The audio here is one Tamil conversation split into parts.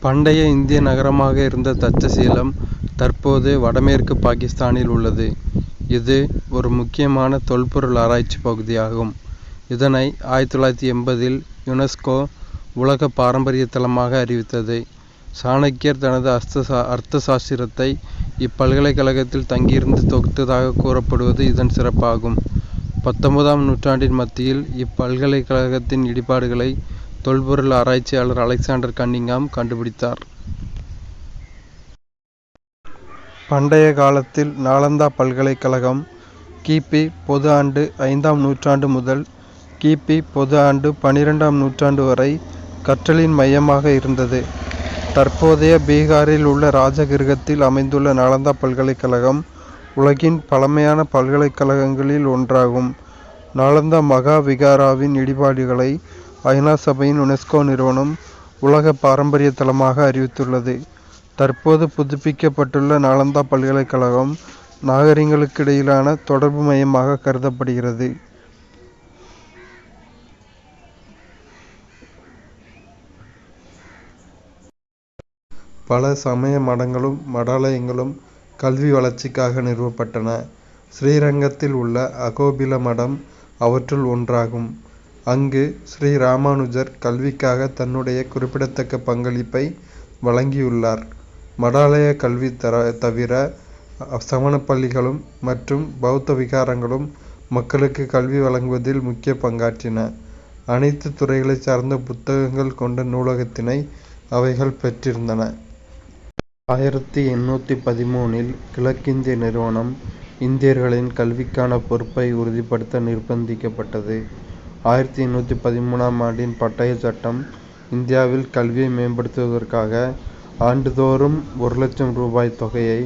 பண்டைய இந்திய நகரமாக இருந்த தட்சசீலம் தற்போது வடமேற்கு பாகிஸ்தானில் உள்ளது. இது ஒரு முக்கியமான தொல்பொருள் ஆராய்ச்சி பகுதியாகும். இதனை 1980 யுனெஸ்கோ உலக பாரம்பரிய தளமாக அறிவித்தது. சாணக்கியர் தனது அர்த்த சாஸ்திரத்தை இப்பல்கலைக்கழகத்தில் தங்கியிருந்து தொகுத்ததாக கூறப்படுவது இதன் சிறப்பாகும். 19ஆம் நூற்றாண்டின் மத்தியில் இப்பல்கலைக்கழகத்தின் இடிபாடுகளை தொல்பொருள் ஆராய்ச்சியாளர் அலெக்சாண்டர் கன்னிங்காம் கண்டுபிடித்தார். பண்டைய காலத்தில் நாலந்தா பல்கலைக்கழகம் கிபி பொது ஆண்டு 5ஆம் நூற்றாண்டு முதல் கிபி பொது ஆண்டு 12ஆம் நூற்றாண்டு வரை கற்றலின் மையமாக இருந்தது. தற்போதைய பீகாரில் உள்ள ராஜகிருகத்தில் அமைந்துள்ள நாலந்தா பல்கலைக்கழகம் உலகின் பழமையான பல்கலைக்கழகங்களில் ஒன்றாகும். நாலந்தா மகா விகாராவின் இடிபாடுகளை ஐநா சபையின் யுனெஸ்கோ நிறுவனம் உலக பாரம்பரிய தளமாக அறிவித்துள்ளது. தற்போது புதுப்பிக்கப்பட்டுள்ள நாலந்தா பல்கலைக்கழகம் நாகரிகங்களுக்கிடையிலான தொடர்பு மையமாக கருதப்படுகிறது. பல சமய மடங்களும் மடாலயங்களும் கல்வி வளர்ச்சிக்காக நிறுவப்பட்டன. ஸ்ரீரங்கத்தில் உள்ள அகோபில மடம் அவற்றுள் ஒன்றாகும். அங்கு ஸ்ரீ ராமானுஜர் கல்விக்காக தன்னுடைய குறிப்பிடத்தக்க பங்களிப்பை வழங்கியுள்ளார். மடாலய கல்வி தவிர சமண பள்ளிகளும் மற்றும் பௌத்த விகாரங்களும் மக்களுக்கு கல்வி வழங்குவதில் முக்கிய பங்காற்றின. அனைத்து துறைகளை சார்ந்த புத்தகங்கள் கொண்ட நூலகத்தினை அவைகள் பெற்றிருந்தன. 1813 கிழக்கிந்திய நிறுவனம் இந்தியர்களின் கல்விக்கான பொறுப்பை உறுதிப்படுத்த நிர்பந்திக்கப்பட்டது. 1813ஆம் ஆண்டின் பட்டய சட்டம் இந்தியாவில் கல்வியை மேம்படுத்துவதற்காக ஆண்டுதோறும் 1 லட்சம் ரூபாய் தொகையை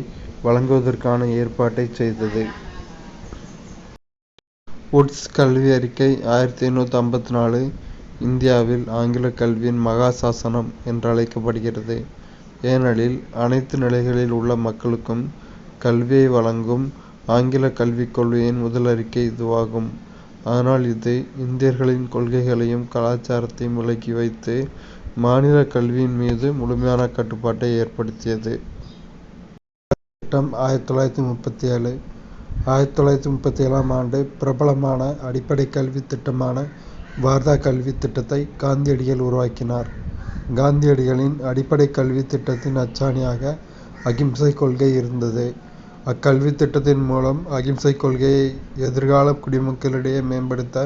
வழங்குவதற்கான ஏற்பாட்டை செய்தது. வுட்ஸ் கல்வி அறிக்கை 1854 இந்தியாவில் ஆங்கில கல்வியின் மகா சாசனம் என்றழைக்கப்படுகிறது. ஏனெனில் அனைத்து நிலைகளில் உள்ள மக்களுக்கும் கல்வியை வழங்கும் ஆங்கில கல்விக் கொள்கையின் முதல் அறிக்கை இதுவாகும். ஆனால் இது இந்தியர்களின் கொள்கைகளையும் கலாச்சாரத்தையும் விலக்கி வைத்து மாநில கல்வியின் மீது முழுமையான கட்டுப்பாட்டை ஏற்படுத்தியது. சட்டம் 1937 1937ஆம் ஆண்டு பிரபலமான அடிப்படை கல்வி திட்டமான வார்தா கல்வி திட்டத்தை காந்தியடிகள் உருவாக்கினார். காந்தியடிகளின் அடிப்படை கல்வி திட்டத்தின் அச்சாணியாக அகிம்சை கொள்கை இருந்தது. அக்கல்வி திட்டத்தின் மூலம் அகிம்சை கொள்கையை எதிர்கால குடிமக்களிடையே மேம்படுத்த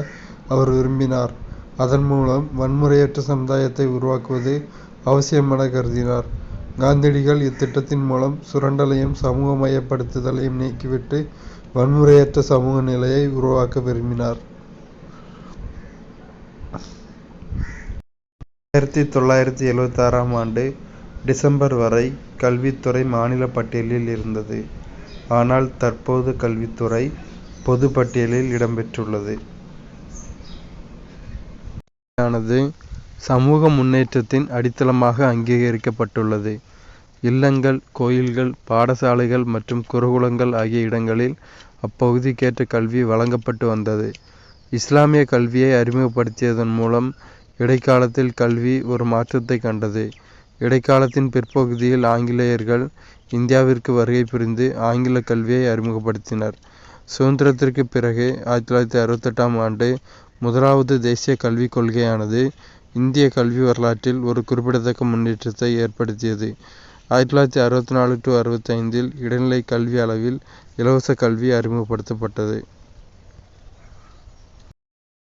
அவர் விரும்பினார். அதன் மூலம் வன்முறையற்ற சமுதாயத்தை உருவாக்குவது அவசியம் என கருதினார். காந்தியடிகள் இத்திட்டத்தின் மூலம் சுரண்டலையும் சமூக மையப்படுத்துதலையும் நீக்கிவிட்டு வன்முறையற்ற சமூக நிலையை உருவாக்க விரும்பினார். 1976ஆம் ஆண்டு டிசம்பர் வரை கல்வித்துறை மாநில பட்டியலில் இருந்தது. ஆனால் தற்போது கல்வித்துறை பொது பட்டியலில் இடம்பெற்றுள்ளது. ஆனது சமூக முன்னேற்றத்தின் அடித்தளமாக அங்கீகரிக்கப்பட்டுள்ளது. இல்லங்கள், கோயில்கள், பாடசாலைகள் மற்றும் குருகுலங்கள் ஆகிய இடங்களில் அப்பகுதிக்கேற்ற கல்வி வழங்கப்பட்டு வந்தது. இஸ்லாமிய கல்வியை அறிமுகப்படுத்தியதன் மூலம் இடைக்காலத்தில் கல்வி ஒரு மாற்றத்தை கண்டது. இடைக்காலத்தின் பிற்பகுதியில் ஆங்கிலேயர்கள் இந்தியாவிற்கு வருகை புரிந்து ஆங்கில கல்வியை அறிமுகப்படுத்தினர். சுதந்திரத்திற்கு பிறகு 1968ஆம் ஆண்டு முதலாவது தேசிய கல்விக் கொள்கையானது இந்திய கல்வி வரலாற்றில் ஒரு குறிப்பிடத்தக்க முன்னேற்றத்தை ஏற்படுத்தியது. 1964 to 65 இடைநிலை கல்வி அளவில் இலவச கல்வி அறிமுகப்படுத்தப்பட்டது.